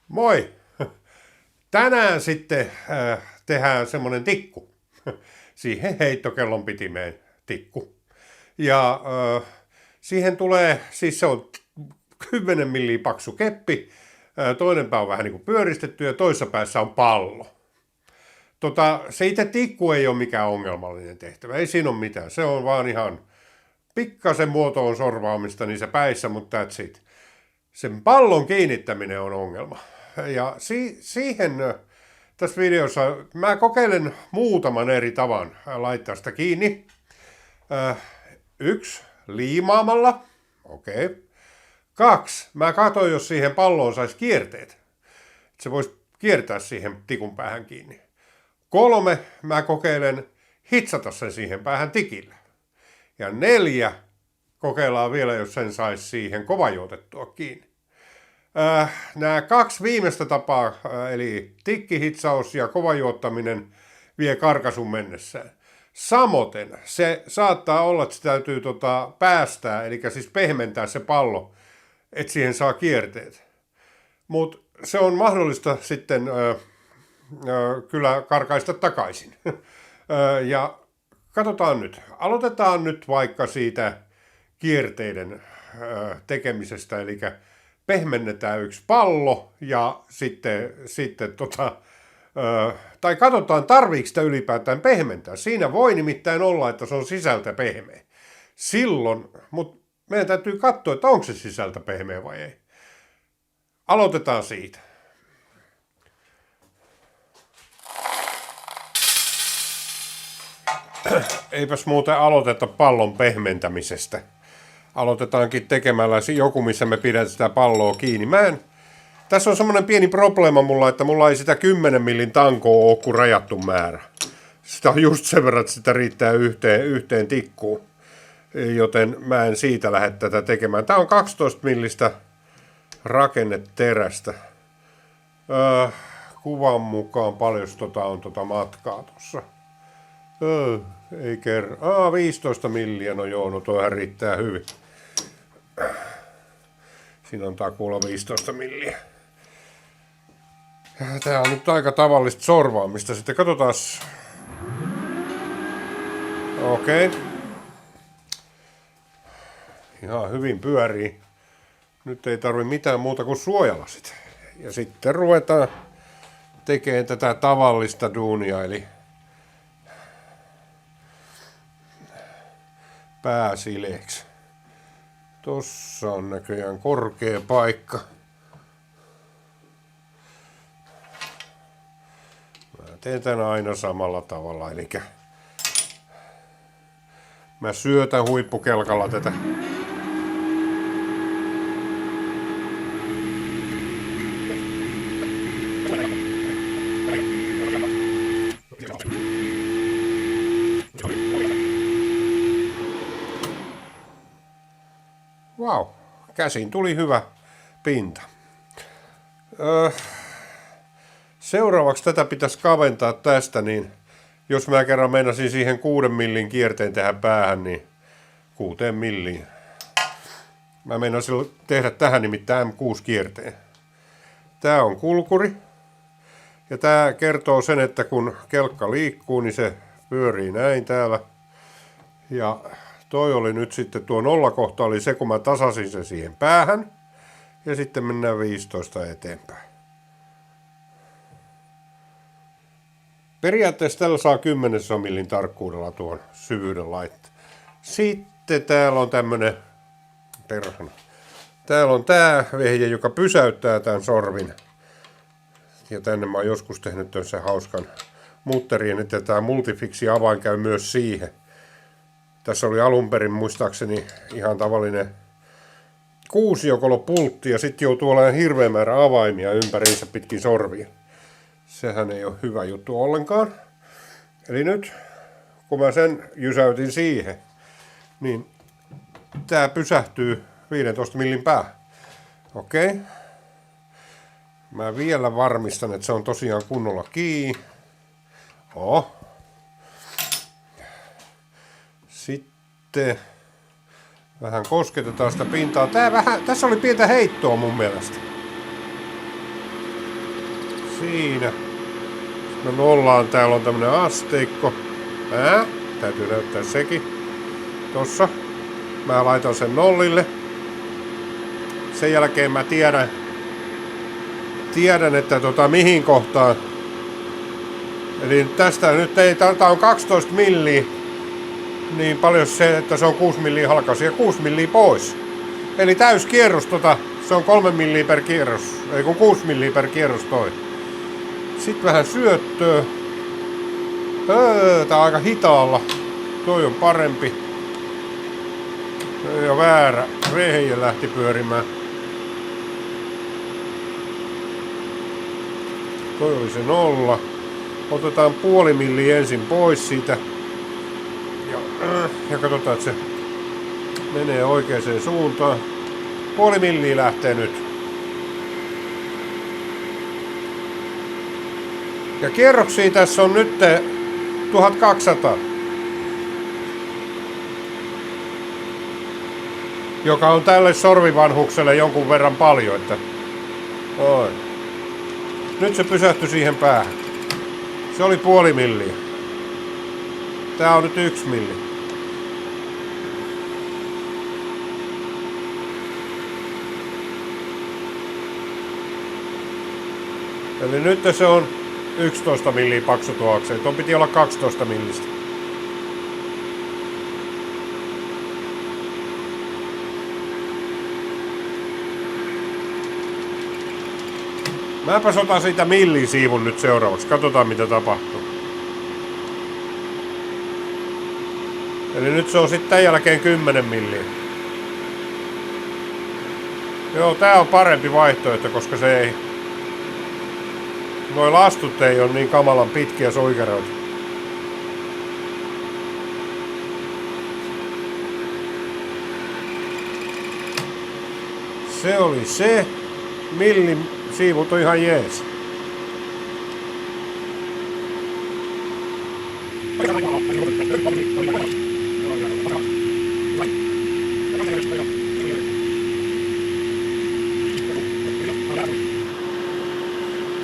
Moi! Tänään sitten tehdään semmonen tikku. Siihen heittokellon pitimeen tikku. Ja siihen tulee, siis se on 10 milliä paksu keppi. Toinen pää on vähän niin kuin pyöristetty ja toisessa päässä on pallo. Se itse tikku ei ole mikään ongelmallinen tehtävä. Ei siinä ole mitään. Se on vaan ihan pikkasen muotoon sorvaamista niissä päissä, mutta that's it. Sen pallon kiinnittäminen on ongelma. Ja siihen tässä videossa mä kokeilen muutaman eri tavan laittaa sitä kiinni. Yksi, liimaamalla. Okei. Okay. 2, mä katsoin, jos siihen palloon saisi kierteet. Se voisi kiertää siihen tikun päähän kiinni. 3, mä kokeilen hitsata sen siihen päähän tikille. Ja 4, kokeillaan vielä, jos sen saisi siihen kovajuotettua kiinni. Nämä 2 viimeistä tapaa, eli tikkihitsaus ja kovajuottaminen, vie karkasun mennessään. Samoten se saattaa olla, että se täytyy päästää, eli siis pehmentää se pallo, että siihen saa kierteet. Mutta se on mahdollista sitten kyllä karkaista takaisin. Ja katsotaan nyt. Aloitetaan nyt vaikka siitä kierteiden tekemisestä, eli pehmennetään yksi pallo ja sitten tai katsotaan, tarviiko sitä ylipäätään pehmentää. Siinä voi nimittäin olla, että se on sisältä pehmeä. Silloin, mutta meidän täytyy katsoa, että onko se sisältä pehmeä vai ei. Aloitetaan siitä. Eipäs muuten aloiteta pallon pehmentämisestä. Aloitetaankin tekemällä joku, missä me pidetään sitä palloa kiinni. Tässä on semmoinen pieni probleema mulla, että mulla ei sitä 10 millin tankoa ole kuin rajattu määrä. Sitä on just sen verran, että sitä riittää yhteen tikkuun. Joten mä en siitä lähde tätä tekemään. Tää on 12 millistä rakenneterästä. Kuvan mukaan paljon on matkaa tuossa. Ei kerran. 15 milliä, no joo, no toihan riittää hyvin. Siinä on takuulla 15 milliä. Tää on nyt aika tavallista sorvaamista. Sitten katsotaan. Okei. Ihan hyvin pyörii. Nyt ei tarvi mitään muuta kuin suojalasit. Ja sitten ruvetaan tekemään tätä tavallista duunia, eli pää sileeksi. Tossa on näköjään korkea paikka. Mä teen tän aina samalla tavalla, eli mä syötän huippukelkalla tätä. Vau, käsin tuli hyvä pinta. Seuraavaksi tätä pitäisi kaventaa tästä, niin jos mä kerran meinasin siihen 6 millin kierteen tehdä päähän, niin 6 milliin. Mä meinasin tehdä tähän nimittäin M6 kierteen. Tää on kulkuri. Ja tää kertoo sen, että kun kelkka liikkuu, niin se pyörii näin täällä. Ja toi oli nyt sitten, tuo nollakohta oli se, kun mä tasasin sen siihen päähän. Ja sitten mennään 15 eteenpäin. Periaatteessa tällä saa 10 millin tarkkuudella tuon syvyyden laittaa. Sitten täällä on tämmönen perhana. Täällä on tää vehje, joka pysäyttää tämän sorvin. Ja tänne mä oon joskus tehnyt sen hauskan mutterien, että tää multifiksi avain käy myös siihen. Tässä oli alun perin muistaakseni ihan tavallinen 6-jokolopultti ja sitten joutuu olemaan hirveä määrä avaimia ympäriinsä pitkin sorvia. Sehän ei ole hyvä juttu ollenkaan. Eli nyt, kun mä sen jysäytin siihen, niin tää pysähtyy 15 millin päähän. Okei. Mä vielä varmistan, että se on tosiaan kunnolla kiinni. Sitten vähän kosketetaan sitä pintaa. Tässä oli pientä heittoa mun mielestä. siinä. Sitten mä nollaan, täällä on tämmönen asteikko. Täytyy näyttää sekin. Tossa. Mä laitan sen nollille. Sen jälkeen mä tiedän että mihin kohtaan. Eli tästä nyt ei, tää on 12 milliä. Niin paljon se, että se on 6 milliä halkaisi ja 6 milliä pois. Eli täyskierros se on 3 milliä per kierros. Ei kun 6 milliä per kierros toi. Sitten vähän syöttöä. Tää on aika hitaalla. Toi on parempi. Ja väärä. Vehje lähti pyörimään. Toi oli se 0. Otetaan puoli milliä ensin pois siitä. Ja katsotaan, että se menee oikeaan suuntaan. Puoli milliä lähtee nyt. Ja kierroksia tässä on nyt 1200. Joka on tälle sorvivanhukselle jonkun verran paljon, että oi. Nyt se pysähtyi siihen päähän. Se oli puoli milliä. Tää on nyt 1 milli. Eli nyt se on 11 milliä paksu tuo akseli. Tuon piti olla 12 millistä. Mäpäs otan siitä millin siivun nyt seuraavaksi. Katsotaan mitä tapahtuu. Eli nyt se on sitten tämän jälkeen 10 milliä. Joo, tää on parempi vaihtoehto, koska se ei... Noi lastut ei ole niin kamalan pitkiä soikeroita. Se oli se. Millin siivut on ihan jees.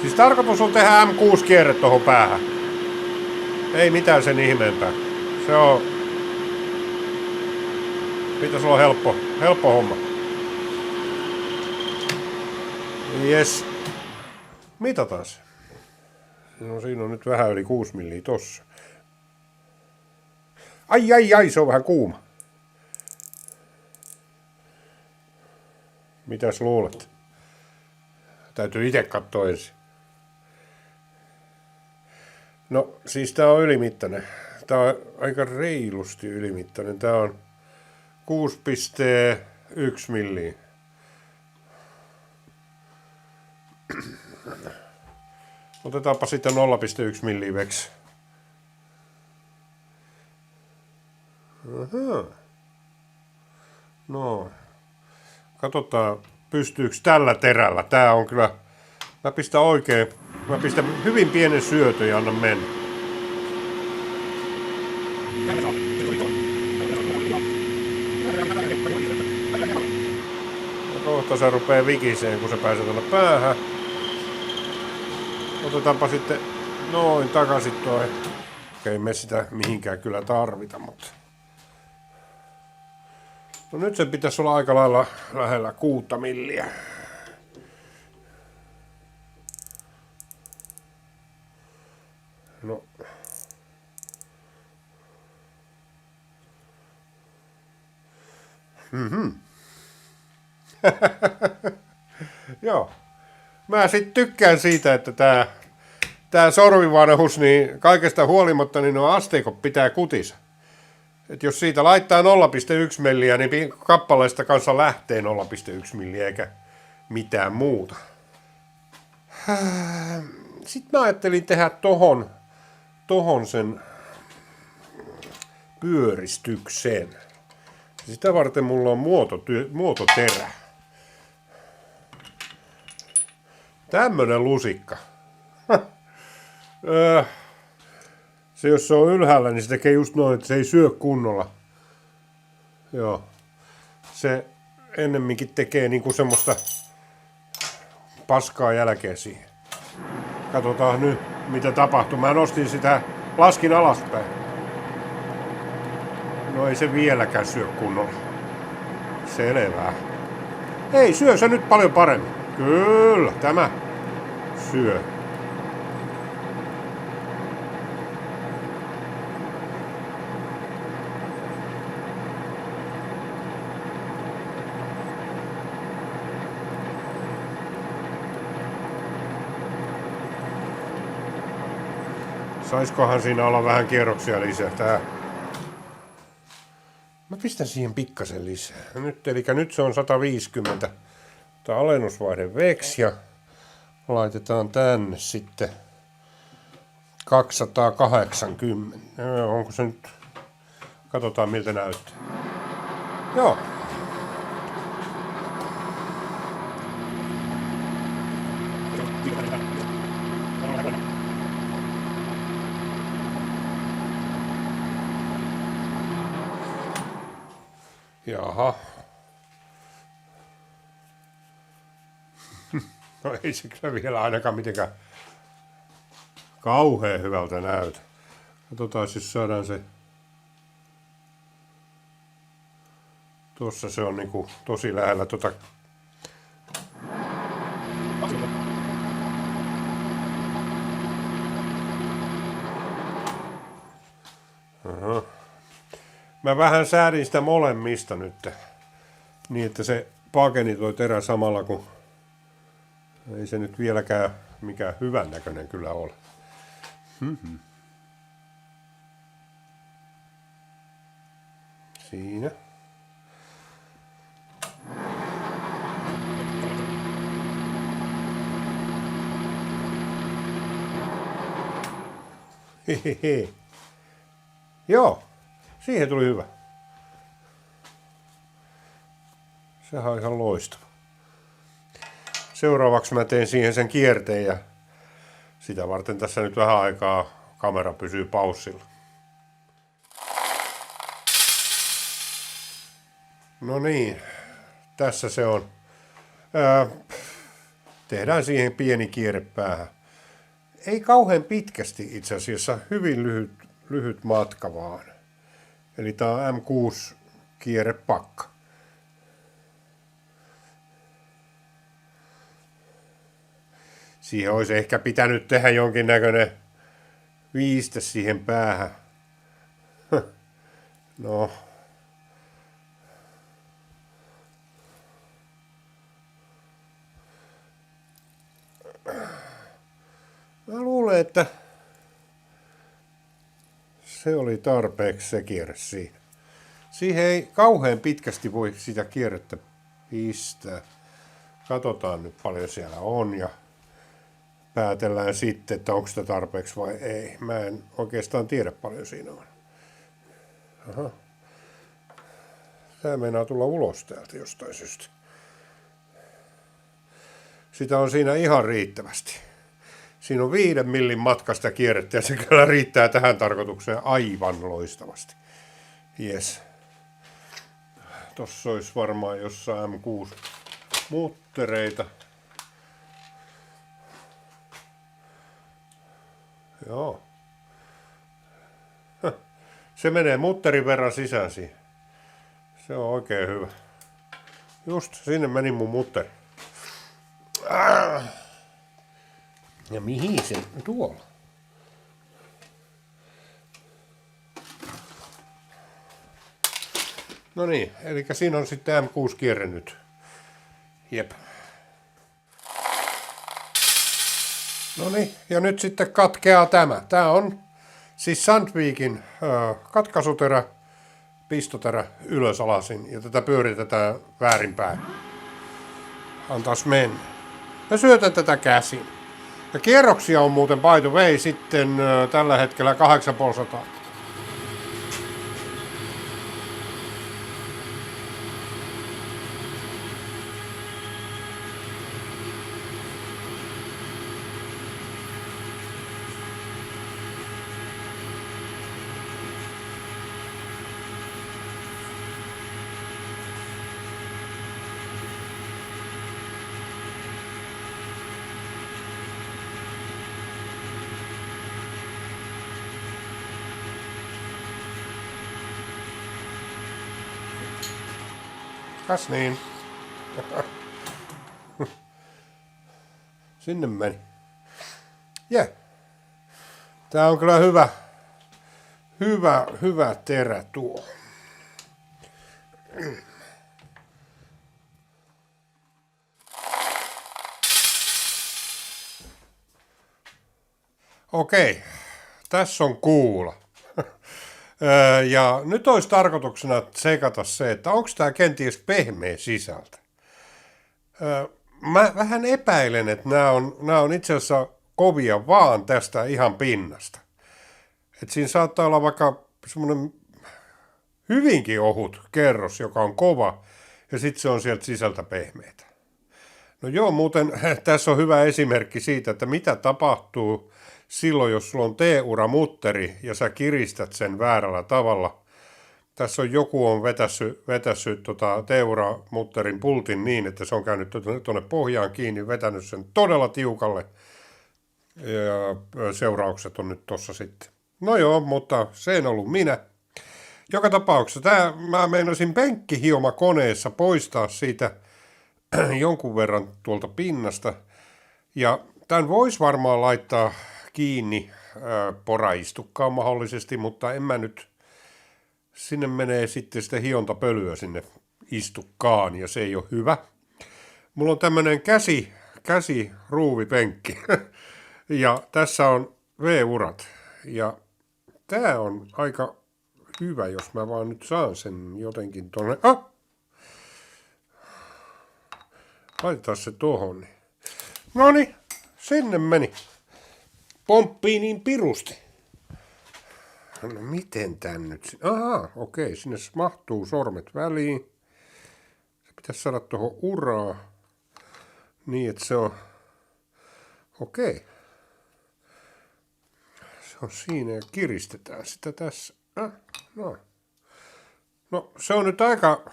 Siis tarkoitus on tehdä M6-kierre tohon päähän. Ei mitään sen ihmeempää. Se on... Pitäis olla helppo homma. Jes. Mitataan se. No siinä on nyt vähän yli 6 milliä tossa. Ai, se on vähän kuuma. Mitäs luulet? Täytyy itse katsoa ensin. No, siis tää on ylimittainen. Tää on aika reilusti ylimittainen. Tää on 6,1 milliä. Otetaanpa sitten 0,1 milliä veksi. No. Katsotaan, pystyykö tällä terällä. Tää on kyllä... Mä pistän hyvin pienen syötön ja annan mennä. Ja kohta se rupee vikiseen, kun se pääsee tuonne päähän. Otetaanpa sitten noin takaisin toi. Ei me sitä mihinkään kyllä tarvita, mutta... No nyt se pitäisi olla aika lailla lähellä 6 milliä. No. Joo. Mä sit tykkään siitä, että tää sorvivanhus, niin kaikesta huolimatta, niin nuo asteikot pitää kutissa. Et jos siitä laittaa 0,1 milliä, niin kappaleesta kanssa lähtee 0,1 milliä eikä mitään muuta. Sitten mä ajattelin tehdä tohon sen pyöristyksen. Sitä varten mulla on muototerä. Tämmönen lusikka. Se jos se on ylhäällä, niin se tekee just noin, että se ei syö kunnolla. Joo. Se ennemminkin tekee niinku semmoista paskaa jälkeä siihen. Katsotaan nyt, mitä tapahtuu. Mä nostin sitä, laskin alaspäin. No ei se vieläkään syö kunnolla. Selvä. Ei, syö se nyt paljon paremmin. Kyllä, tämä syö. Saiskohan siinä olla vähän kierroksia lisää tää? Mä pistän siihen pikkasen lisää. Nyt se on 150. Tää alennusvaihde veksi ja laitetaan tänne sitten 280. Onko se nyt? Katsotaan miltä näyttää. Joo. Jaha. No ei se kyllä vielä ainakaan mitenkään kauhean hyvältä näytä. Katsotaan, jos saadaan se. Tuossa se on niinku tosi lähellä tota. Aha. Mä vähän säädin sitä molemmista nyt, niin että se pakeni toi terä samalla, kun ei se nyt vieläkään mikään hyvän näköinen kyllä ole. Siinä. Hehehe. Joo. Siihen tuli hyvä. Sehän on ihan loistava. Seuraavaksi mä teen siihen sen kierteen ja sitä varten tässä nyt vähän aikaa kamera pysyy paussilla. No niin, tässä se on. Tehdään siihen pieni kierre päähän. Ei kauhean pitkästi itse asiassa, hyvin lyhyt matka vaan. Eli tää on M6 kierrepakka. Siihen olisi ehkä pitänyt tehdä jonkinnäköinen viiste siihen päähän. No. Mä luulen, että se oli tarpeeksi se kierre siinä. Siihen ei kauhean pitkästi voi sitä kierrettä pistää. Katsotaan nyt paljon siellä on ja päätellään sitten, että onko sitä tarpeeksi vai ei. Mä en oikeastaan tiedä paljon siinä on. Aha. Tää meinaa tulla ulos täältä jostain syystä. Sitä on siinä ihan riittävästi. Siinä on 5 millin matkasta kierrettä ja se kyllä riittää tähän tarkoitukseen aivan loistavasti. Jes. Tossa olisi varmaan jossain M6 muttereita. Joo. Se menee mutterin verran sisään siihen. Se on oikein hyvä. Just, sinne meni mun mutteri. Ja mihin se tuolla? No niin, eli siinä on sitten M6 kierre nyt. Jep. No niin, ja nyt sitten katkeaa tämä. Tää on siis Sandvikin katkaisuterä, pistoterä ylös alasin ja tätä pyöritetään väärinpäin. Antaas mennä. Mä syötän tätä käsin. Ja kierroksia on muuten by the way sitten tällä hetkellä 850. Kas niin. Sinne meni. Yeah. Tää on kyllä hyvä terä tuo. Okei, tässä on kuula. Ja nyt olisi tarkoituksena tsekata se, että onko tämä kenties pehmeä sisältä. Mä vähän epäilen, että nämä on itse asiassa kovia vaan tästä ihan pinnasta. Et siinä saattaa olla vaikka semmoinen hyvinkin ohut kerros, joka on kova, ja sitten se on sieltä sisältä pehmeätä. No joo, muuten tässä on hyvä esimerkki siitä, että mitä tapahtuu silloin, jos sulla on T-uramutteri ja sä kiristät sen väärällä tavalla. Tässä on joku on vetässyt T-uramutterin pultin niin, että se on käynyt tuonne pohjaan kiinni, vetänyt sen todella tiukalle. Ja seuraukset on nyt tossa sitten. No joo, mutta se en ollut minä. Joka tapauksessa mä meinasin penkkihiomakoneessa poistaa siitä jonkun verran tuolta pinnasta. Ja tämän voisi varmaan laittaa kiinni poraistukkaan mahdollisesti, mutta en mä nyt. Sinne menee sitten sitä hiontapölyä sinne istukkaan ja se ei ole hyvä. Mulla on tämmönen käsiruuvipenkki ja tässä on V-urat ja tää on aika hyvä, jos mä vaan nyt saan sen jotenkin tonne. Laitetaan se tohon. Noniin, sinne meni. Pomppii niin pirusti. No miten tän nyt? Aha, okei, sinne mahtuu sormet väliin. Se pitäisi saada tuohon uraa. Niin, että se on... Okei. Se on siinä ja kiristetään sitä tässä. No, se on nyt aika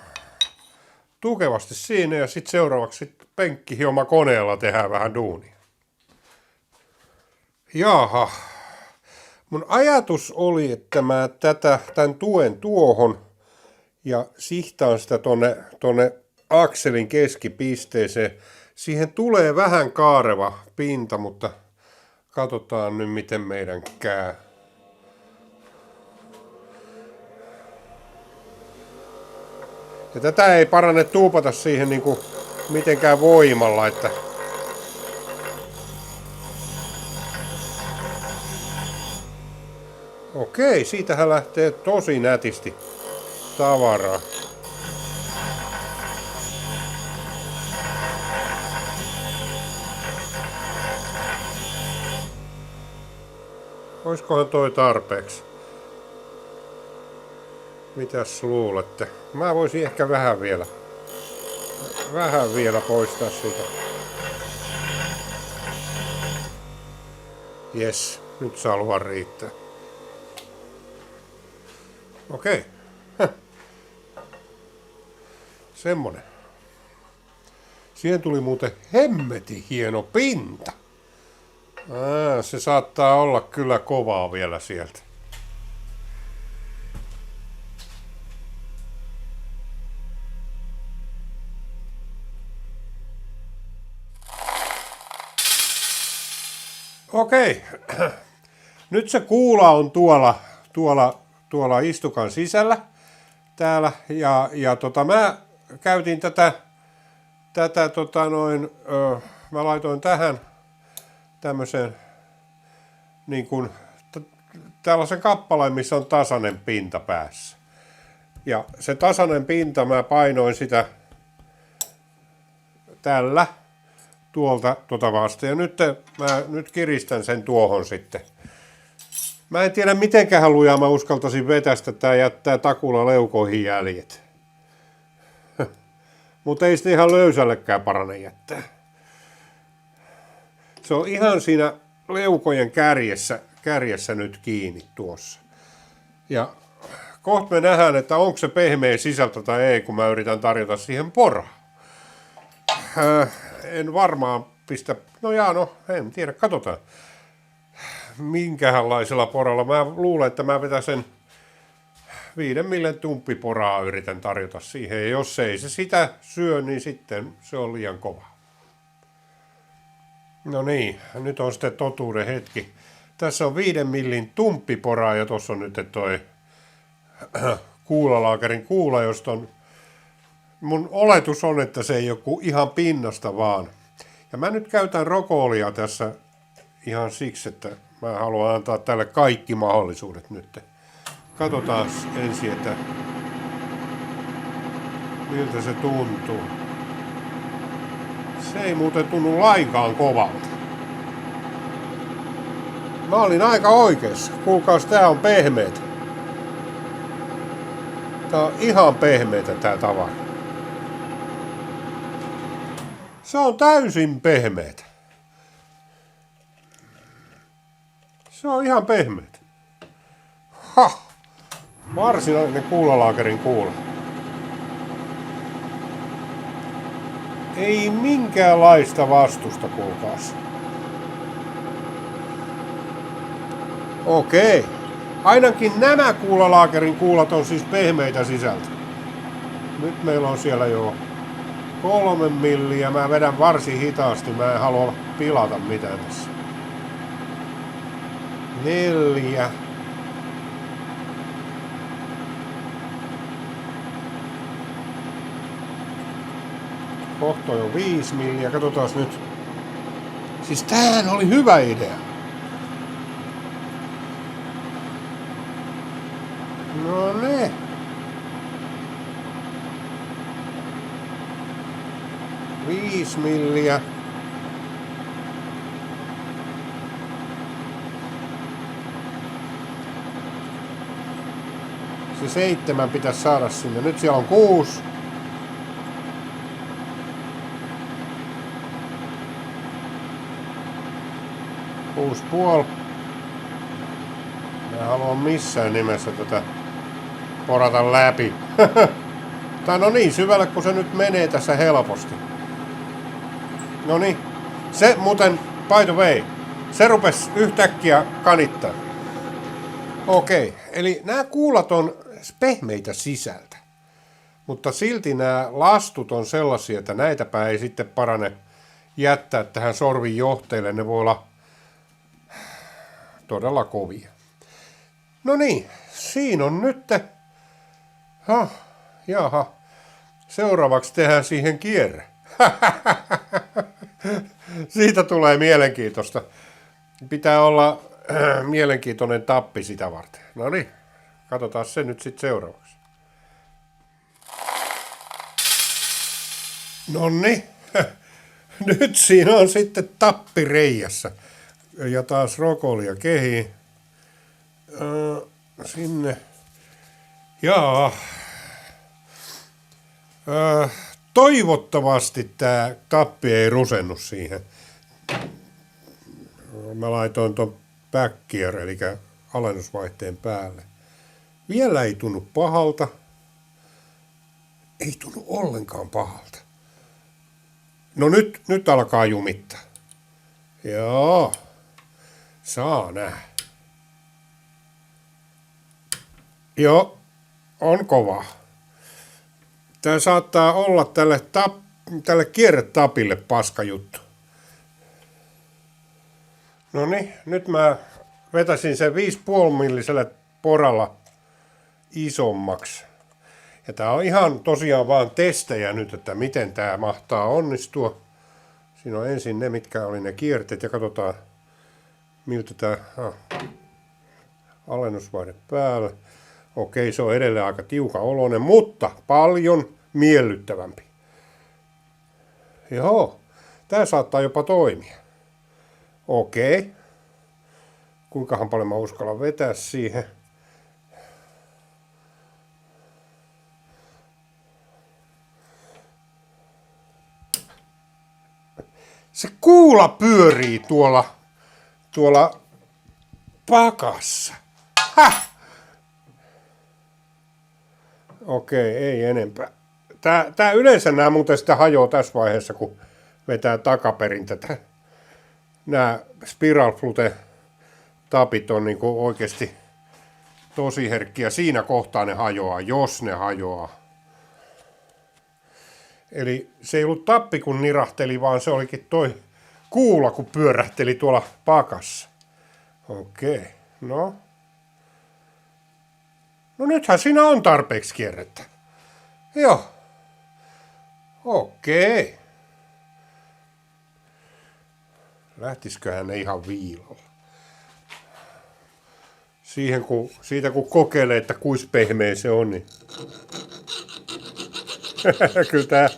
tukevasti siinä ja sitten seuraavaksi penkkihiomakoneella tehdään vähän duunia. Jaha. Mun ajatus oli, että mä tän tuen tuohon ja sihtaan sitä tonne akselin keskipisteeseen. Siihen tulee vähän kaareva pinta, mutta katsotaan nyt miten meidän käy. Ja tätä ei paranne tuupata siihen niinku mitenkään voimalla, että okei, siitähän lähtee tosi nätisti tavaraa. Oiskohan toi tarpeeksi? Mitäs luulette? Mä voisin ehkä vähän vielä poistaa siitä. Jes, nyt salva riittää. Okei. Semmonen. Siihen tuli muuten hemmetin hieno pinta. Se saattaa olla kyllä kovaa vielä sieltä. Okei. Nyt se kuula on tuolla istukan sisällä täällä ja mä käytin tätä mä laitoin tähän tämmöisen niin kuin tällaisen kappaleen, missä on tasainen pinta päässä. Ja se tasainen pinta mä painoin sitä tällä tuolta vasta ja mä nyt kiristän sen tuohon sitten. Mä en tiedä mitenköhän lujaa mä uskaltaisin vetästä, tää jättää takulla leukoihin jäljet. Mutta ei sitä ihan löysällekään parane jättää. Se on ihan siinä leukojen kärjessä nyt kiinni tuossa. Ja kohta me nähdään, että onko se pehmeä sisältö tai ei, kun mä yritän tarjota siihen poraa. En varmaan pistä, en tiedä, katsotaan. Minkähänlaisella poralla. Mä luulen, että mä 5 millen tumppiporaa yritän tarjota siihen. Ja jos ei se sitä syö, niin sitten se on liian kova. No niin, nyt on sitten totuuden hetki. Tässä on 5 millin tumppiporaa ja tuossa on nyt toi kuulalaakerin kuula, josta on... Mun oletus on, että se ei ole ihan pinnasta vaan. Ja mä nyt käytän rokoolia tässä ihan siksi, että mä haluan antaa tälle kaikki mahdollisuudet nyt. Katsotaan ensin, että miltä se tuntuu. Se ei muuten tunnu lainkaan kovalta. Mä olin aika oikeassa. Kuulkaas, tää on pehmeetä. Tää on ihan pehmeetä tää tavara. Se on täysin pehmeetä. Se on ihan pehmeetä. Ha! Varsinainen kuulalaakerin kuula. Ei minkäänlaista vastusta, kuulkaas. Okei. Ainakin nämä kuulalaakerin kuulat on siis pehmeitä sisältä. Nyt meillä on siellä jo 3 milliä. Mä vedän varsin hitaasti. Mä en halua pilata mitään tässä. 4. Kohta on jo 5 milliä. Katsotaan nyt. Siis tämähän oli hyvä idea. No ne. Viisi milliä. Se 7 pitäisi saada sinne. Nyt siellä on 6. Puoli. Mä haluan missään nimessä tätä porata läpi. Tai no niin syvälle, kun se nyt menee tässä helposti. No niin. Se muuten, by the way, se rupesi yhtäkkiä kanittaa. Okei, eli nämä kuulat on pehmeitä sisältä. Mutta silti nämä lastut on sellaisia, että näitäpä ei sitten parane jättää tähän sorvin johteille. Ne voi olla todella kovia. No niin, siinä on nyt. Jaha. Seuraavaksi tehdään siihen kierre. Siitä tulee mielenkiintoista. Pitää olla mielenkiintoinen tappi sitä varten. No niin, katsotaan se nyt sitten seuraavaksi. No niin, nyt siinä on sitten tappi reijässä. Ja taas rokolia kehiin. Sinne. Jaa. Toivottavasti tämä tappi ei rusennu siihen. Mä laitoin ton backgear, eli alennusvaihteen päälle. Vielä ei tunnu pahalta. Ei tunnu ollenkaan pahalta. No nyt alkaa jumittaa. Joo. Saa nähdä. Joo, on kova. Tää saattaa olla tälle kierretapille paska juttu. No niin, nyt mä vetäsin sen 5,5 millisellä poralla isommaksi. Ja tää on ihan tosiaan vaan testejä nyt, että miten tää mahtaa onnistua. Siinä on ensin ne, mitkä oli ne kierteet ja katsotaan miltä tää alennusvaihde päällä. Okei, se on edelleen aika tiukan oloinen, mutta paljon miellyttävämpi. Joo, tää saattaa jopa toimia. Okei. Kuinkahan paljon mä uskallan vetää siihen. Se kuula pyörii tuolla pakassa. Häh! Okei, ei enempää. Tää yleensä nämä muuten sitä hajoaa tässä vaiheessa, kun vetää takaperin tätä. Nämä Spiral Flute tapit on niinku oikeasti tosi herkkiä. Siinä kohtaa ne hajoaa, jos ne hajoaa. Eli se ei ollut tappi kun nirahteli, vaan se olikin toi kuula kun pyörähteli tuolla pakassa. Okei, no. No nythän siinä on tarpeeksi kierrettä. Joo. Okei. Lähtisiköhän ne ihan viilalla? Siitä kun kokeilee, että kuis pehmeä se on, niin kyllä tää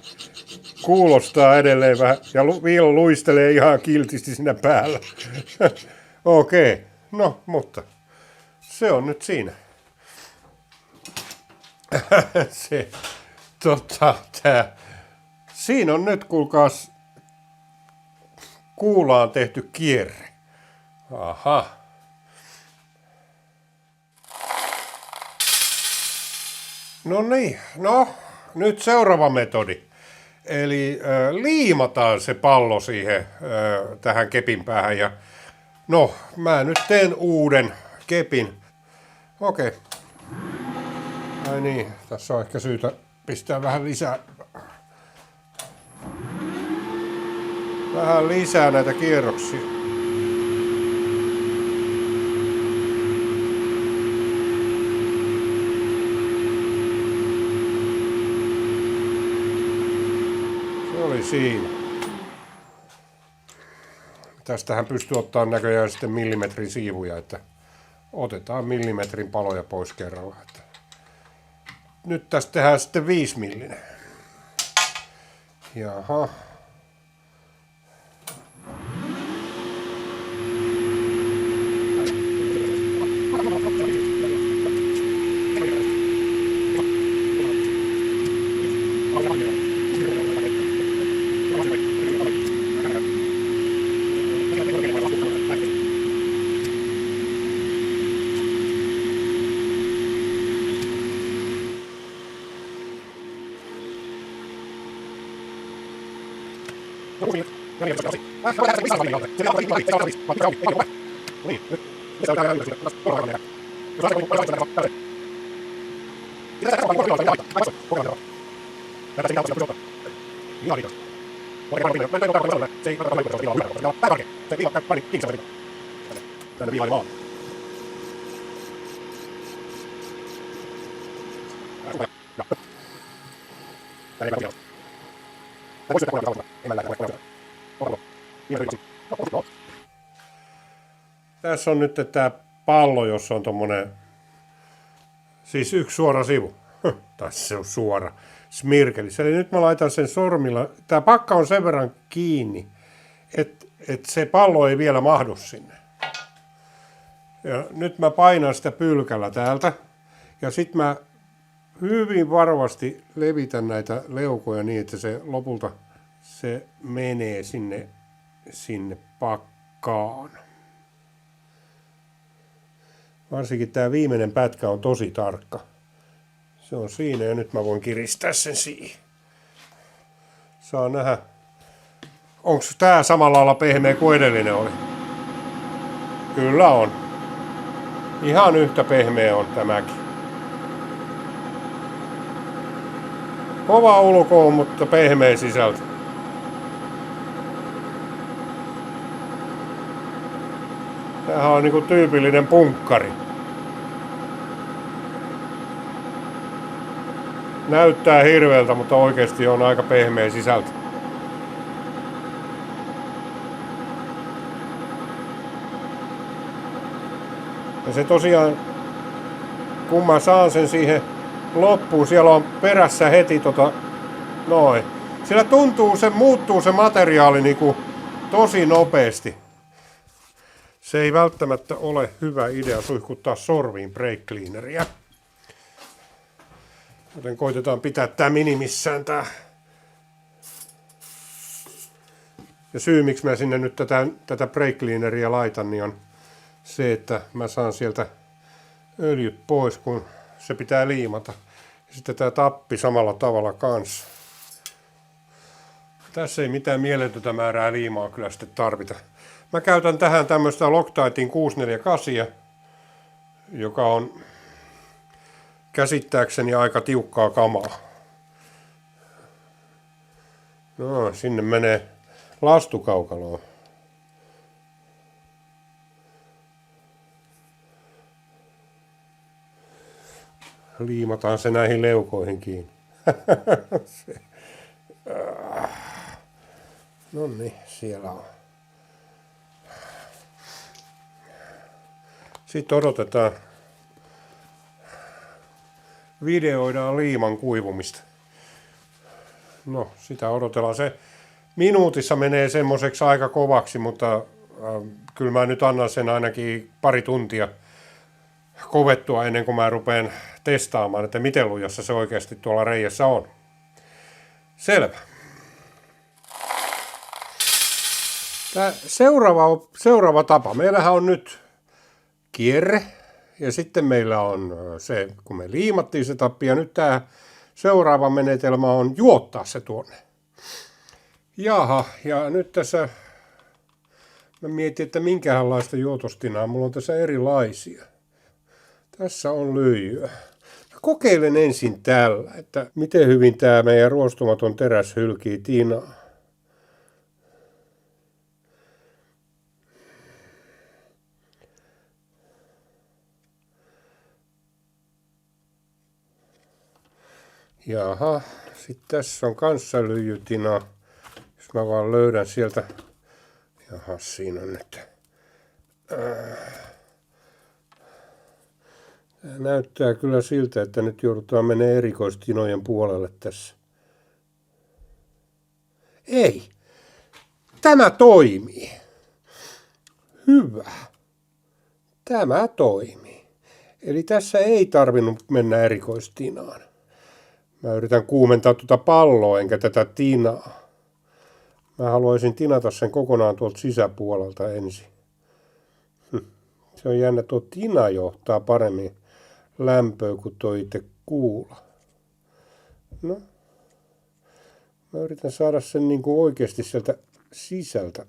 kuulostaa edelleen vähän. Ja viilo luistelee ihan kiltisti siinä päällä. Okei. No, mutta se on nyt siinä. Siinä on nyt, kuulkaas, kuulaan tehty kierre. Aha. No niin, nyt seuraava metodi. Eli liimataan se pallo siihen tähän kepin päähän ja no, mä nyt teen uuden kepin. Okei. Ai niin, tässä on ehkä syytä pistää vähän lisää näitä kierroksia. Se oli siinä. Tästähän pystyy ottaa näköjään sitten millimetrin siivuja, että otetaan millimetrin paloja pois kerralla. Nyt tästä tehdään sitten 5 millinen. Jaha. Tässä on nyt tämä pallo, jossa on tommonen, siis yksi suora sivu. Tai se on suora. Smirkelis. Eli nyt mä laitan sen sormilla. Tää pakka on sen verran kiinni, että se pallo ei vielä mahdu sinne. Ja nyt mä painan sitä pylkällä täältä. Ja sit mä hyvin varovasti levitän näitä leukoja niin, että se lopulta se menee sinne pakkaan. Varsinkin tämä viimeinen pätkä on tosi tarkka. Se on siinä ja nyt mä voin kiristää sen siihen. Saa nähdä. Onko tää samalla lailla pehmeä kuin edellinen oli? Kyllä on. Ihan yhtä pehmeä on tämäkin. Kova ulkoon, mutta pehmeä sisältö. Tämähän on niinku tyypillinen punkkari. Näyttää hirveältä, mutta oikeasti on aika pehmeä sisältö. Ja se tosiaan, kun mä saan sen siihen loppuun, siellä on perässä heti noin. Siellä muuttuu se materiaali niinku tosi nopeasti. Se ei välttämättä ole hyvä idea suihkuttaa sorviin brake cleaneria. Joten koitetaan pitää tää minimissään tää. Ja syy miksi mä sinne nyt tätä brake cleaneria laitan, niin on se, että mä saan sieltä öljyt pois, kun se pitää liimata. Ja sitten tää tappi samalla tavalla kanssa. Tässä ei mitään mieletöntä määrää liimaa kyllä sitten tarvita. Mä käytän tähän tämmöistä Loctiteen 648, joka on käsittääkseni aika tiukkaa kamaa. No, sinne menee lastukaukaloon. Liimataan se näihin leukoihin kiinni. No niin, siellä on. Sitten odotetaan. Videoidaan liiman kuivumista. No, sitä odotellaan. Se minuutissa menee semmoiseksi aika kovaksi, mutta kyllä mä nyt annan sen ainakin pari tuntia kovettua ennen kuin mä rupean testaamaan, että miten lujassa se oikeasti tuolla reijässä on. Selvä. Tämä seuraava tapa. Meillähän on nyt kierre ja sitten meillä on se, kun me liimattiin se tappi ja nyt tämä seuraava menetelmä on juottaa se tuonne. Jaha, ja nyt tässä mä mietin, että minkälaista juotostinaa. Mulla on tässä erilaisia. Tässä on lyijyä. Mä kokeilen ensin tällä, että miten hyvin tämä meidän ruostumaton teräs hylkii tinaa. Jaha, sitten tässä on kanssa lyijytina. Jos mä vaan löydän sieltä. Jaha, siinä on nyt. Tämä näyttää kyllä siltä, että nyt joudutaan menemään erikoistinojen puolelle tässä. Ei. Tämä toimii. Hyvä. Tämä toimii. Eli tässä ei tarvinnut mennä erikoistinaan. Mä yritän kuumentaa tuota palloa enkä tätä tinaa. Mä haluaisin tinata sen kokonaan tuolta sisäpuolelta ensin. Se on jännä, tuo tina johtaa paremmin lämpöä kuin tuo itse kuula. No. Mä yritän saada sen niin kuin oikeasti sieltä sisältä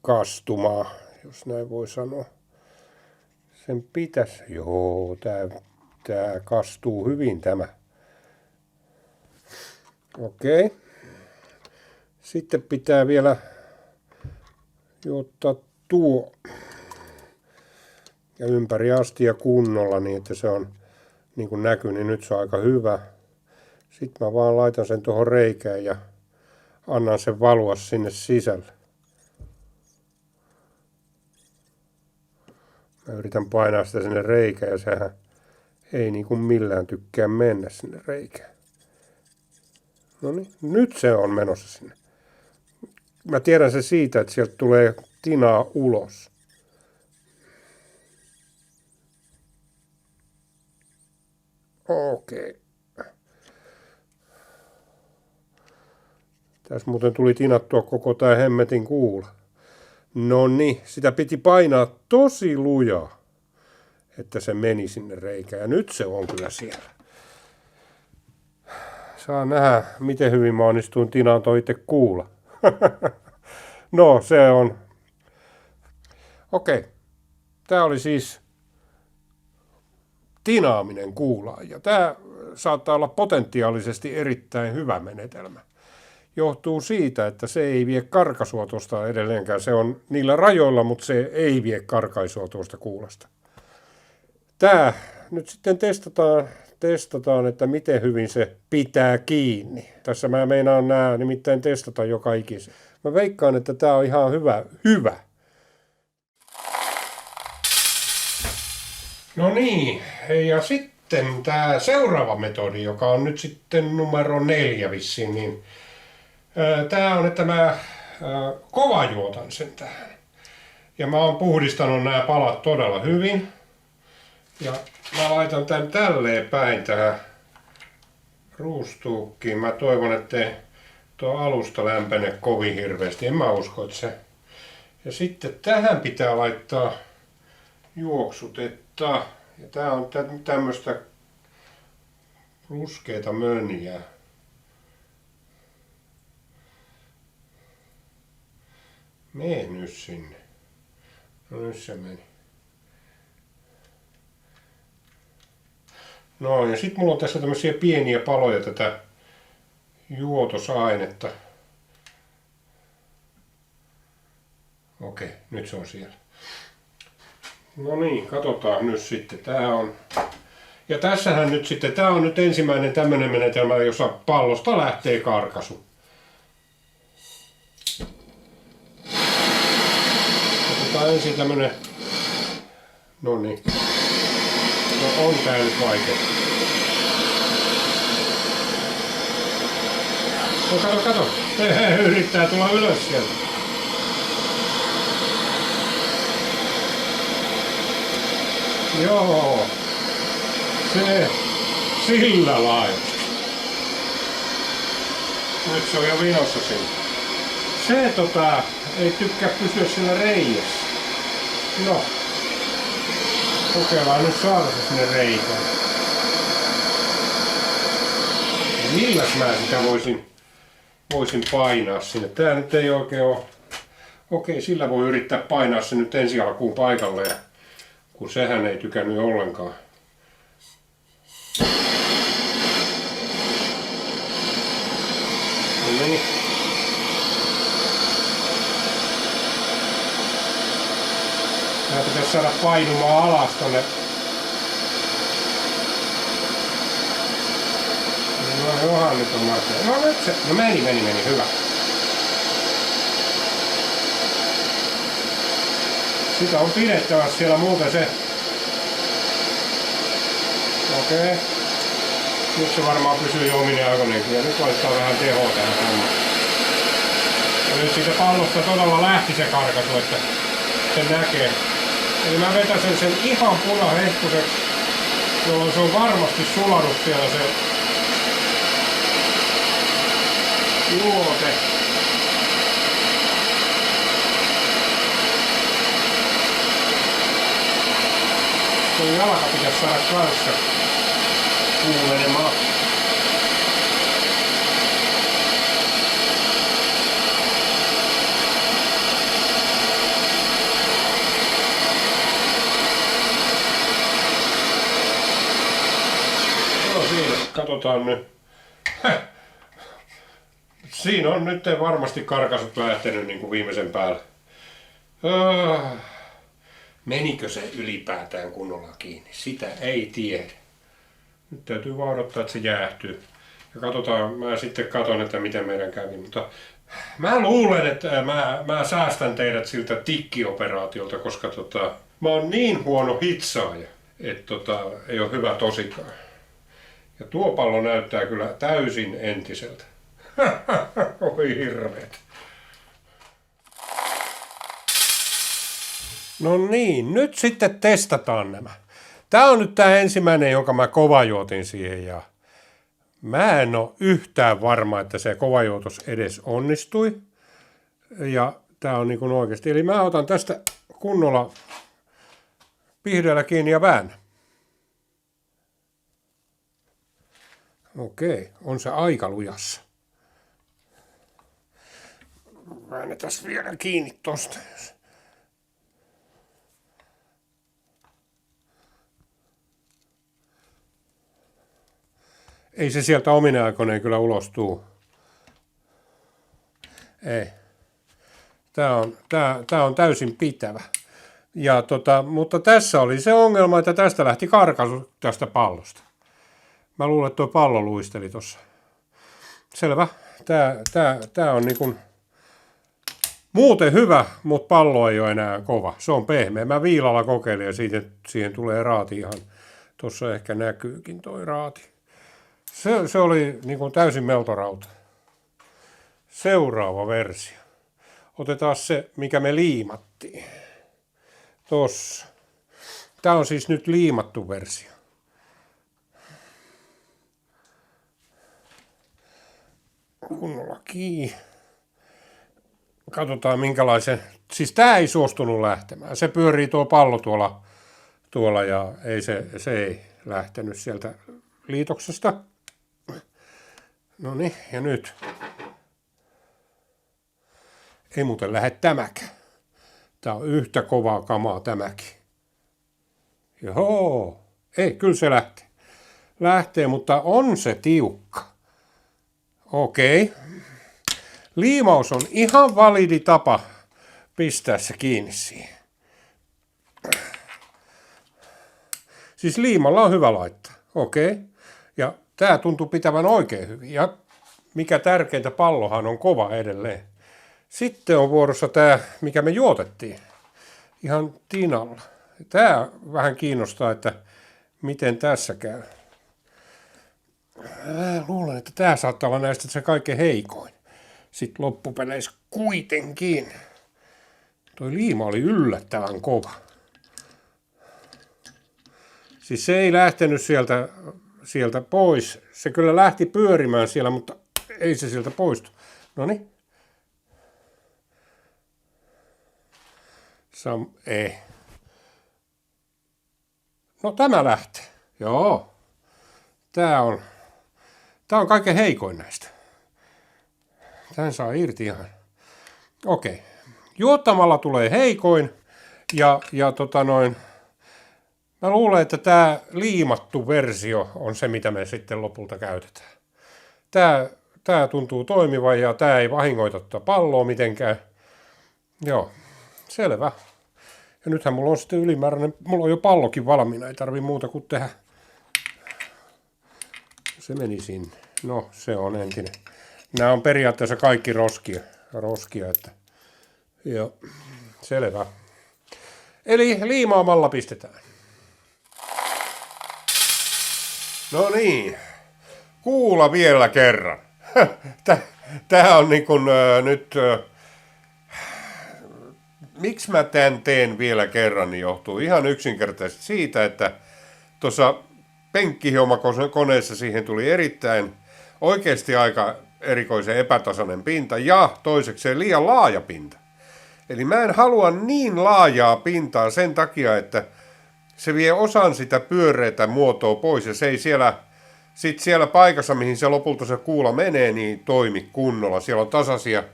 kastumaan, jos näin voi sanoa. Sen pitäisi. Joo, tää kastuu hyvin tämä. Okei. Sitten pitää vielä juottaa tuo. Ja ympäri astia kunnolla niin, että se on niin kuin näkyy, niin nyt se on aika hyvä. Sitten mä vaan laitan sen tuohon reikään ja annan sen valua sinne sisälle. Mä yritän painaa sitä sinne reikään ja sehän ei niin kuin millään tykkää mennä sinne reikään. No niin, nyt se on menossa sinne. Mä tiedän se siitä, että sieltä tulee tinaa ulos. Okei. Tässä muuten tuli tinattua koko tää hemmetin kuula. No niin, sitä piti painaa tosi lujaa, että se meni sinne reikään. Ja nyt se on kyllä siellä. Saa nähdä, miten hyvin mä onnistuin tinaan toi itse kuula. No, se on. Okei. Tää oli siis tinaaminen kuulaan. Ja tää saattaa olla potentiaalisesti erittäin hyvä menetelmä. Johtuu siitä, että se ei vie karkaisua tuosta edelleenkään. Se on niillä rajoilla, mutta se ei vie karkaisua tuosta kuulasta. Tää nyt sitten testataan, että miten hyvin se pitää kiinni. Tässä mä meinaan nää nimittäin testata joka ikisen. Mä veikkaan, että tää on ihan hyvä. No niin, ja sitten tää seuraava metodi, joka on nyt sitten numero 4 vissiin, niin tää on, että mä kovajuotan sen tähän. Ja mä oon puhdistanut nämä palat todella hyvin. Ja mä laitan tän tälleen päin tähän ruustuukkiin. Mä toivon, ettei tuo alusta lämpene kovin hirveästi. En mä usko, että se. Ja sitten tähän pitää laittaa juoksutetta. Ja tää on tämmöstä ruskeata mönjää. Mene nyt sinne. No nyt se meni. No ja sitten mulla on tässä tämmöisiä pieniä paloja tätä juotosainetta. Okei, nyt se on siellä. No niin, katsotaan nyt sitten. Tää on. Ja tässähän nyt sitten, tää on nyt ensimmäinen tämmönen menetelmä, jossa pallosta lähtee karkasu. Otetaan ensin tämmönen. No niin. No on tää nyt vaikea. No kato. Yrittää tulla ylös sieltä. Joo. Se sillä lailla. Nyt se on jo vinossa siinä. Se ei tykkää pysyä siellä reiässä. No. Kokeillaan nyt saada se sinne reikään. Milläs mä sitä voisin painaa sinne? Tää nyt ei oikein oo. Okei, sillä voi yrittää painaa se nyt ensi alkuun paikalleen. Kun sehän ei tykännyt ollenkaan. No niin. Tää pitäisi saada painumaan alas tonne. No johan nyt on markkina. No nyt se. No meni. Hyvä. Sitä on pidettävä siellä muuten se. Okei. Nyt se varmaan pysyy jo ominen aikoinenkin. Ja nyt laittaa vähän tehoa tähän hommaan. Ja nyt siitä pallosta todella lähti se karkaisu, että sen näkee. Eli mä vetäsen sen ihan punahehkuseksi, jolloin se on varmasti sulanut siellä se juote. Tuo jalka pitäisi saada kanssa kuulenemaan. No siinä, katsotaan nyt. Siinä on nyt varmasti karkasut lähtenyt niin kuin viimeisen päälle. Menikö se ylipäätään kunnolla kiinni? Sitä ei tiedä. Nyt täytyy vaan odottaa, että se jäähtyy. Ja katsotaan, mä sitten katon, että miten meidän kävi. Mutta mä luulen, että mä säästän teidät siltä tikkioperaatiolta, koska mä oon niin huono hitsaaja, että ei ole hyvä tosikaan. Ja tuo pallo näyttää kyllä täysin entiseltä. Oi hirveet. No niin, nyt sitten testataan nämä. Tää on nyt tää ensimmäinen, jonka mä kovajuotin siihen ja mä en oo yhtään varma, että se kovajuotos edes onnistui. Ja tää on niin oikeasti. Eli mä otan tästä kunnolla pihdeellä kiinni ja väännän. Okei, on se aika lujassa. Väännetään vielä kiinni tosta. Ei se sieltä omine aikoineen kyllä ulos tuu. Ei. Tää on täysin pitävä. Ja mutta tässä oli se ongelma, että tästä lähti karkaisu tästä pallosta. Mä luulen, että tuo pallo luisteli tossa. Selvä. Tää on niin kuin muuten hyvä, mutta pallo ei ole enää kova. Se on pehmeä. Mä viilalla kokeilin ja siihen tulee raati ihan. Tuossa ehkä näkyykin toi raati. Se oli niin kuin täysin meltorauta. Seuraava versio. Otetaan se, mikä me liimattiin. Tossa. Tää on siis nyt liimattu versio. Kunnolla kiinni. Katsotaan minkälaisen. Siis tää ei suostunut lähtemään. Se pyörii tuo pallo tuolla ja se ei lähtenyt sieltä liitoksesta. No niin, ja nyt. Ei muuten lähde tämäkään. Tää on yhtä kovaa kamaa tämäkin. Joo, ei, kyllä se lähtee. lähtee, mutta on se tiukka. Okei. Liimaus on ihan validi tapa pistää se kiinni siihen. Siis liimalla on hyvä laittaa. Okei. Ja tää tuntuu pitävän oikein hyvin. Ja mikä tärkeintä, pallohan on kova edelleen. Sitten on vuorossa tää, mikä me juotettiin. Ihan tinalla. Tää vähän kiinnostaa, että miten tässä käy. Mä luulen, että tää saattaa olla näistä se kaikkein heikoin. Sitten loppupeleissä kuitenkin. Toi liima oli yllättävän kova. Siis se ei lähtenyt sieltä pois. Se kyllä lähti pyörimään siellä, mutta ei se sieltä poistu. Noniin. Ei. No tämä lähtee. Joo. Tää on kaikkein heikoin näistä. Tän saa irti ihan. Okei. Juottamalla tulee heikoin. Ja mä luulen, että tää liimattu versio on se, mitä me sitten lopulta käytetään. Tää tuntuu toimivan ja tää ei vahingoita tätä palloa mitenkään. Joo. Selvä. Ja nythän mulla on sitten ylimääräinen, mulla on jo pallokin valmiina, ei tarvi muuta kuin tehdä. Se meni sinne. No, se on entinen. Nämä on periaatteessa kaikki roskia, että joo, selvä. Eli liimaamalla pistetään. No niin, kuula vielä kerran. Tää on niin kuin nyt... Miksi mä tämän teen vielä kerran, niin johtuu ihan yksinkertaisesti siitä, että tuossa penkkihiomakoneessa siihen tuli erittäin oikeasti aika erikoisen epätasainen pinta ja toisekseen liian laaja pinta. Eli mä en halua niin laajaa pintaa sen takia, että se vie osan sitä pyöreätä muotoa pois ja se ei siellä paikassa, mihin se lopulta se kuula menee, niin toimi kunnolla. Siellä on tasaisia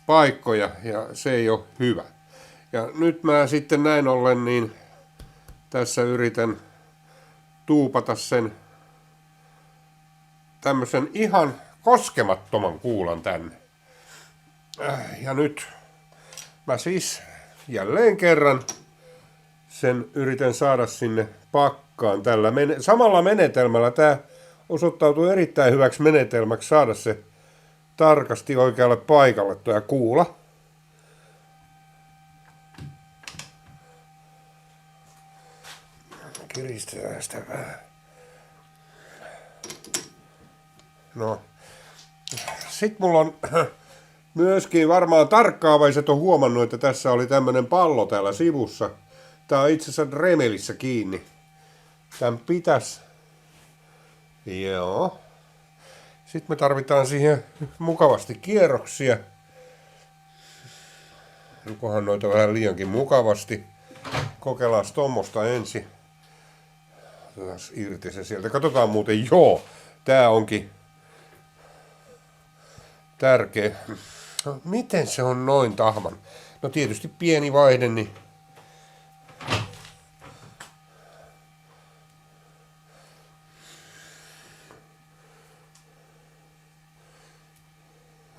paikkoja ja se ei ole hyvä. Ja nyt mä sitten näin ollen niin tässä yritän tuupata sen tämmöisen ihan koskemattoman kuulan tänne. Ja nyt mä siis jälleen kerran sen yritän saada sinne pakkaan tällä samalla menetelmällä. Tää osoittautuu erittäin hyväksi menetelmäksi saada se tarkasti oikealle paikalle tuo kuula. Kiristetään sitä vähän. No. Sitten mulla on myöskin varmaan tarkkaavaiset on huomannut, että tässä oli tämmönen pallo täällä sivussa. Tää on itse asiassa remelissä kiinni. Tän pitäisi. Joo. Sitten me tarvitaan siihen mukavasti kierroksia. Onkohan noita vähän liiankin mukavasti. Kokeillaan tommosta ensin. Otetaan irti se sieltä. Katsotaan muuten, joo. Tää onkin tärkeä. No, miten se on noin tahman? No tietysti pieni vaihde, niin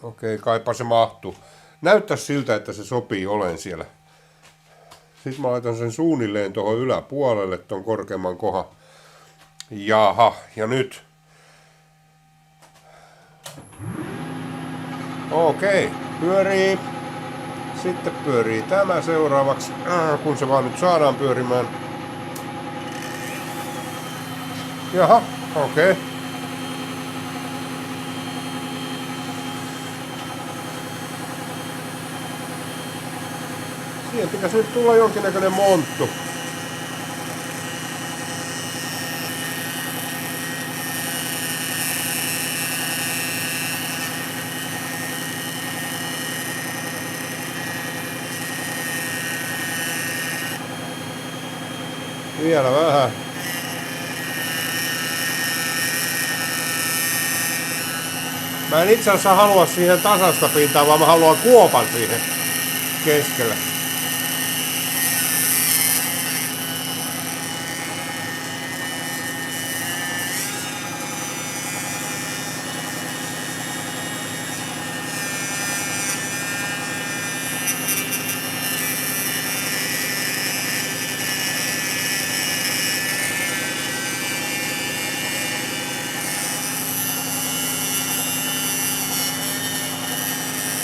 okei, kaipa se mahtuu. Näyttää siltä, että se sopii olen siellä. Sitten mä laitan sen suunnilleen tuohon yläpuolelle, ton korkeamman kohan. Jaha, ja nyt. Okei, pyörii. Sitten pyörii tämä seuraavaksi, kun se vaan nyt saadaan pyörimään. Jaha, okei. Siihen pitäisi nyt tulla jonkinnäköinen monttu. Vielä vähän. Mä en itse asiassa halua siihen tasasta pintaa, vaan mä haluan kuopan siihen keskelle.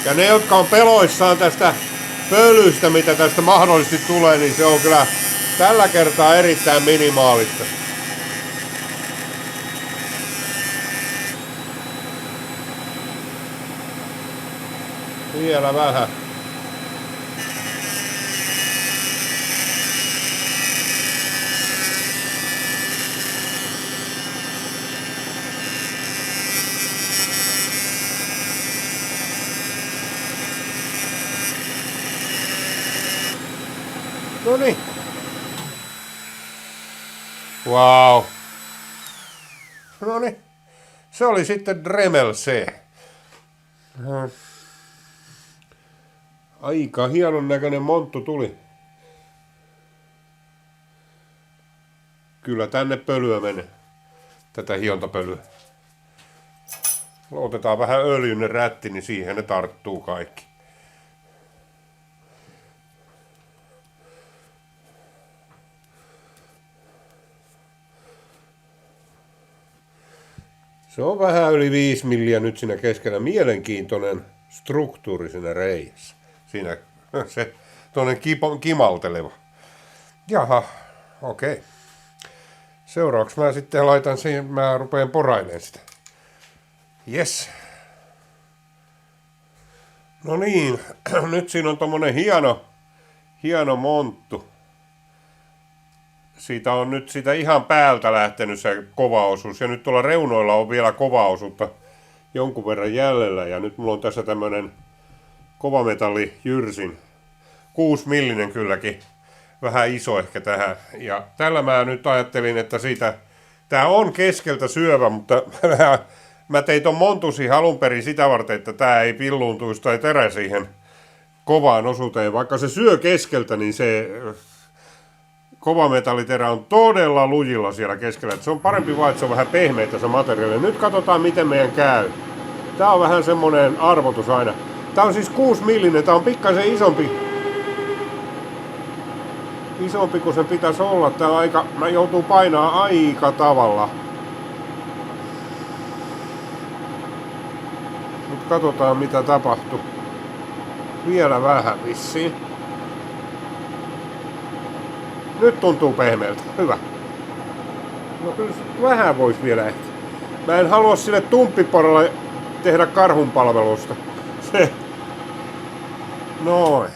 Ja ne, jotka on peloissaan tästä pölystä, mitä tästä mahdollisesti tulee, niin se on kyllä tällä kertaa erittäin minimaalista. Vielä vähän. Noniin. Wow. Noniin. Se oli sitten Dremel C. Aika hienon näköinen monttu tuli. Kyllä tänne pölyä menee. Tätä hiontapölyä. Otetaan vähän öljyinen rätti, niin siihen ne tarttuu kaikki. Se on vähän yli 5 milliä nyt siinä keskellä. Mielenkiintoinen struktuuri siinä reiässä. Siinä se tuonne kimalteleva. Jaha, okei. Okay. Seuraavaksi mä sitten laitan siihen, mä rupean porailemaan sitä. Yes. No niin, nyt siinä on tommonen hieno monttu. Siitä on nyt sitä ihan päältä lähtenyt se kova osuus. Ja nyt tuolla reunoilla on vielä kova osuutta jonkun verran jäljellä. Ja nyt mulla on tässä tämmönen kovametalli jyrsin. 6 millinen kylläkin. Vähän iso ehkä tähän. Ja tällä mä nyt ajattelin, että siitä... Tää on keskeltä syövä, mutta mä tein ton montun siihen alun perin sitä varten, että tää ei pilluuntuisi tai terä siihen kovaan osuuteen. Vaikka se syö keskeltä, niin se... Kovametalliterä on todella lujilla siellä keskellä. Se on parempi vaan, että se on vähän pehmeitä se materiaali. Nyt katsotaan, miten meidän käy. Tää on vähän semmonen arvotus aina. Tää on siis 6 millinen. Tää on pikkasen isompi kuin sen pitäisi olla. Tää on mä joutuu painaa aika tavalla. Nyt katsotaan, mitä tapahtuu. Vielä vähän vissiin. Nyt tuntuu pehmeältä. Hyvä. No kyllä vähän vois vielä ehkä. Mä en halua sille tumppiporalle tehdä karhunpalvelusta. Se. Noin.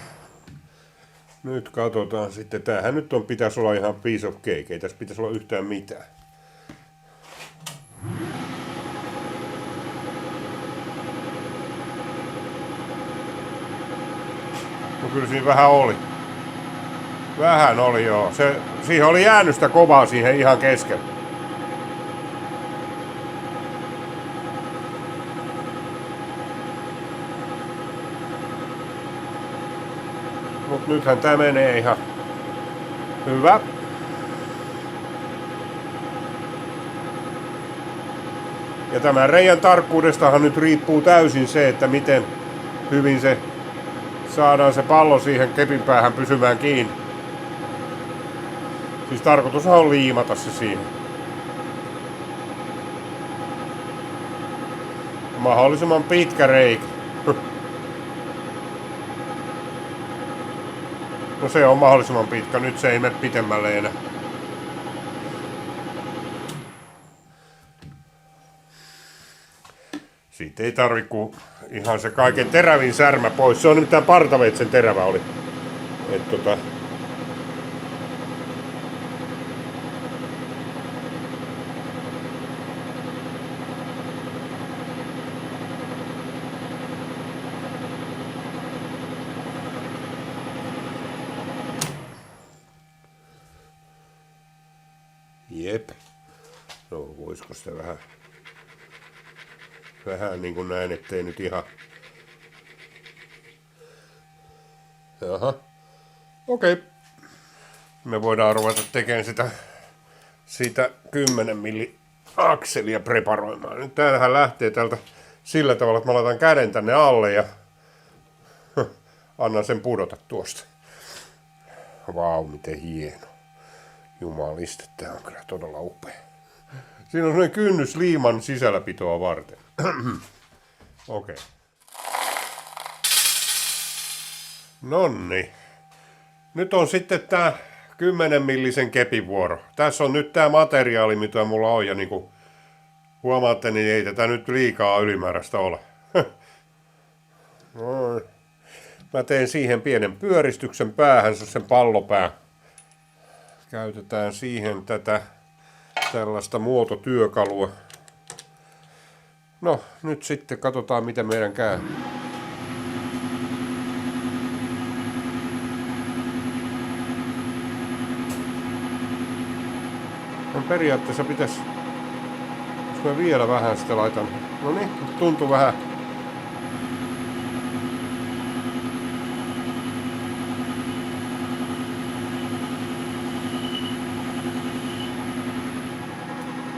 Nyt katsotaan sitten. Tämähän nyt pitäisi olla ihan piece of cake. Ei tässä pitäisi olla yhtään mitään. No kyllä siinä vähän oli. Vähän oli joo. Siihen oli jäänyt sitä kovaa siihen ihan keskellä. Mut nythän tää menee ihan hyvä. Ja tämän reiän tarkkuudestahan nyt riippuu täysin se, että miten hyvin se saadaan se pallo siihen kepin päähän pysymään kiinni. Siis tarkoitus on liimata se siihen. Mahdollisimman pitkä reikä. No se on mahdollisimman pitkä, nyt se ei mene pitemmälle enää. Siitä ei tarvi kuin ihan se kaiken terävin särmä pois. Se on nimittäin partaveitsen terävä oli. Jep. No voisiko sitä vähän niin kuin näin, ettei nyt ihan... Jaha. Okei. Me voidaan ruveta tekemään sitä 10 milli akselia preparoimaan. Nyt tämähän lähtee täältä sillä tavalla, että mä laitan käden tänne alle ja annan sen pudota tuosta. Vau, miten hieno. Jumaliste, tää on kyllä todella upea. Siinä on sellainen kynnys liiman sisälläpitoa varten. Okei. Nonni. Nyt on sitten tää 10 millisen kepin vuoro. Tässä on nyt tää materiaali, mitä mulla on, ja niinku huomaatte, niin ei tätä nyt liikaa ylimääräistä ole. Noin. Mä teen siihen pienen pyöristyksen päähän, sen pallopää. Käytetään siihen tätä tällaista muototyökalua. No, nyt sitten katsotaan, miten meidän käy. No, periaatteessa pitäisi, jos mä vielä vähän sitä laitan. No niin, tuntuu vähän.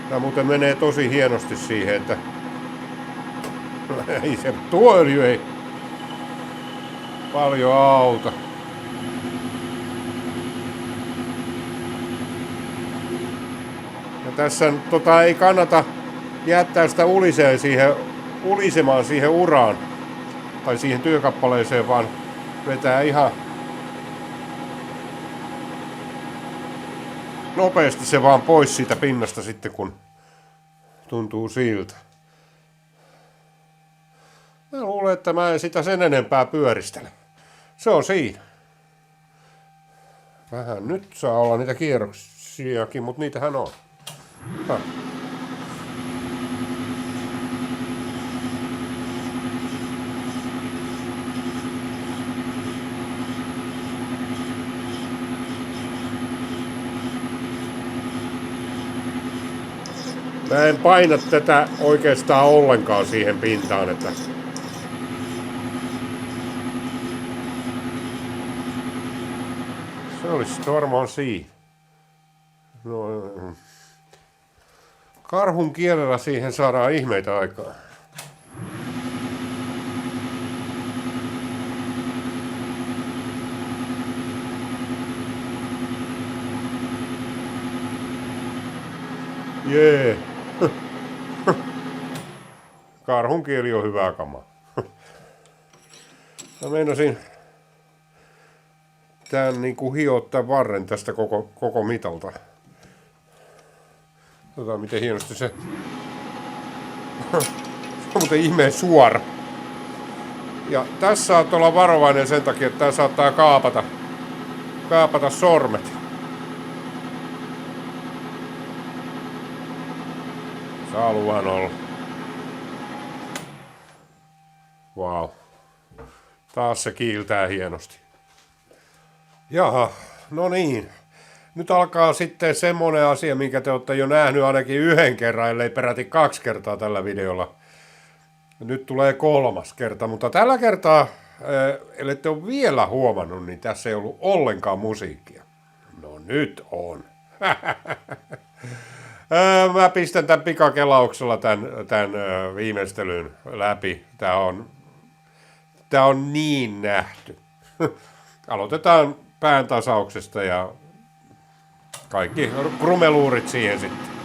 Tämä muuten menee tosi hienosti siihen, että ei se tuo öljy ei paljon auta. Ja tässä ei kannata jättää sitä ulisemaan siihen uraan tai siihen työkappaleeseen, vaan vetää ihan nopeasti se vaan pois siitä pinnasta sitten, kun tuntuu siltä. Mä luulen, että mä en sitä sen enempää pyöristele. Se on siinä. Vähän nyt saa olla niitä kierroksiakin, mutta niitähän on. Mä en paina tätä oikeastaan ollenkaan siihen pintaan, että se olisi varmaan siinä. No, karhun kielellä siihen saadaan ihmeitä aikaan. Jee. Karhun kieli on hyvää kamaa. Mä meinasin tän niinku hiottaa varren tästä koko mitalta. Katsotaan miten hienosti se on muuten ihmeen suora. Ja tässä saat olla varovainen sen takia, että tää saattaa kaapata sormet. Saa luvan olla. Vau. Taas se kiiltää hienosti. Jaha, no niin. Nyt alkaa sitten semmonen asia, minkä te olette jo nähnyt ainakin yhden kerran, ellei peräti 2 kertaa tällä videolla. Nyt tulee 3. kerta, mutta tällä kertaa, ellette ole vielä huomannut, niin tässä ei ollut ollenkaan musiikkia. No nyt on. Mä pistän tämän pikakelauksella tämän viimeistelyn läpi. Tää on niin nähty. Aloitetaan pään tasauksesta ja kaikki krumeluurit siihen sitten.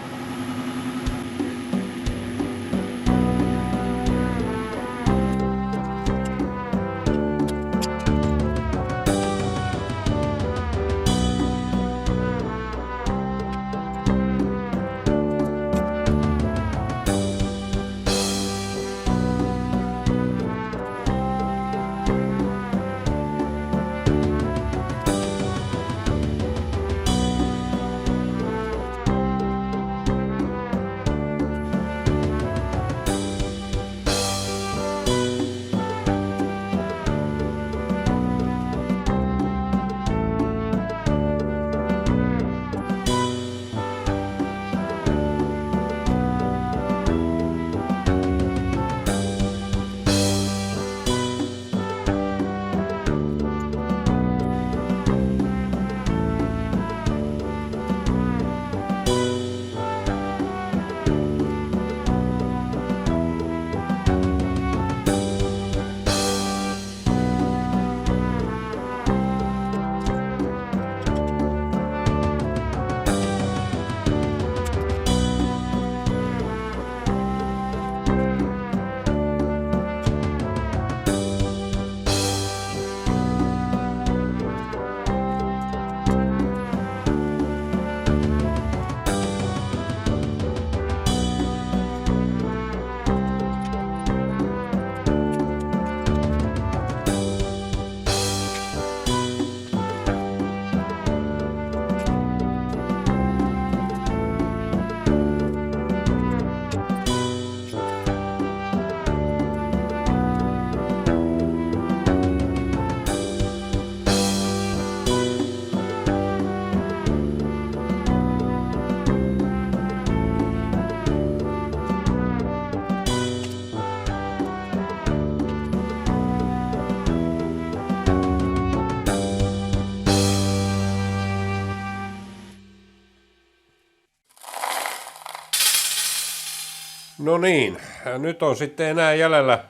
No niin, nyt on sitten enää jäljellä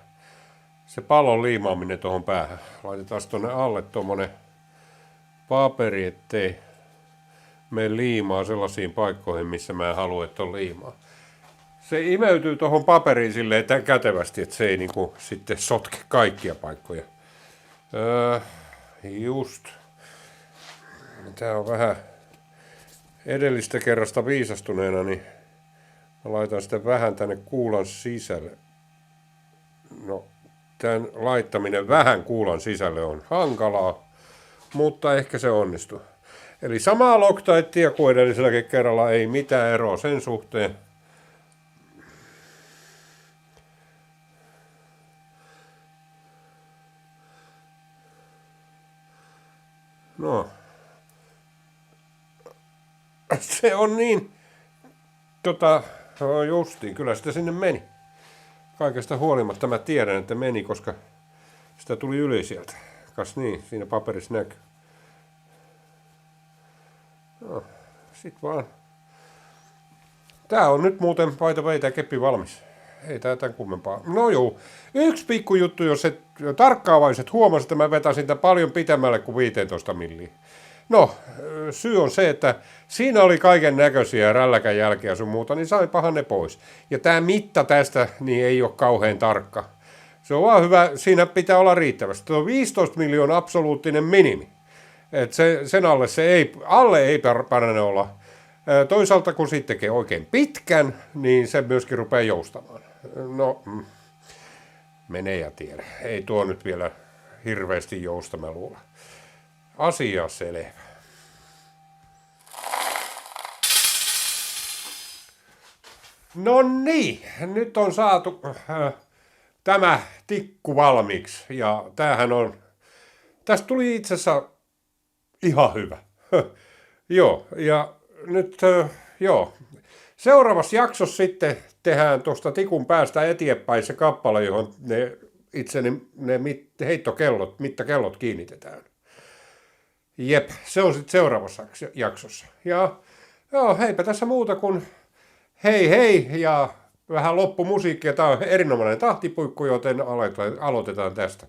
se pallon liimaaminen tuohon päähän. Laitetaan tuonne alle tuommoinen paperi, ettei mene liimaa sellaisiin paikkoihin, missä mä en halua, että on liimaa. Se imeytyy tuohon paperiin silleen tämän kätevästi, että se ei niinku sitten sotke kaikkia paikkoja. Just. Tää on vähän edellistä kerrasta viisastuneena, niin mä laitan sitä vähän tänne kuulan sisälle. No, tämän laittaminen vähän kuulan sisälle on hankalaa, mutta ehkä se onnistuu. Eli samaa Loctitea kuin edelliselläkin kerralla, ei mitään eroa sen suhteen. No. Se on niin, justiin, kyllä sitä sinne meni. Kaikesta huolimatta mä tiedän, että meni, koska sitä tuli yli sieltä. Kas niin, siinä paperissa näkyy. No, sit vaan. Tää on nyt muuten paita veitä keppi valmis. Ei tää tämän kummempaa. No juu, yksi pikkujuttu, jos et tarkkaavaiset huomasi, että mä vetäisin tämän paljon pitemmälle kuin 15 milliä. No, syy on se, että siinä oli kaiken näköisiä rälläkän jälkeä sun muuta, niin saipahan ne pois. Ja tämä mitta tästä niin ei ole kauhean tarkka. Se on vaan hyvä, siinä pitää olla riittävästi. Tuo 15 miljoonaa absoluuttinen minimi. Et sen alle ei parane olla. Toisaalta kun sitten tekee oikein pitkän, niin se myöskin rupeaa joustamaan. No, menee ja tiedä. Ei tuo nyt vielä hirveästi jousta, mä luulen. Asia selvä. No niin, nyt on saatu tämä tikku valmiiksi. Ja tämähän on, tästä tuli itse asiassa ihan hyvä. Joo, ja nyt seuraavassa jaksossa sitten tehdään tuosta tikun päästä eteenpäin se kappale, johon ne mittakellot kiinnitetään. Jep, se on sitten seuraavassa jaksossa. Ja joo, heipä tässä muuta kuin hei hei ja vähän loppumusiikkia. Tämä on erinomainen tahtipuikku, joten aloitetaan tästä.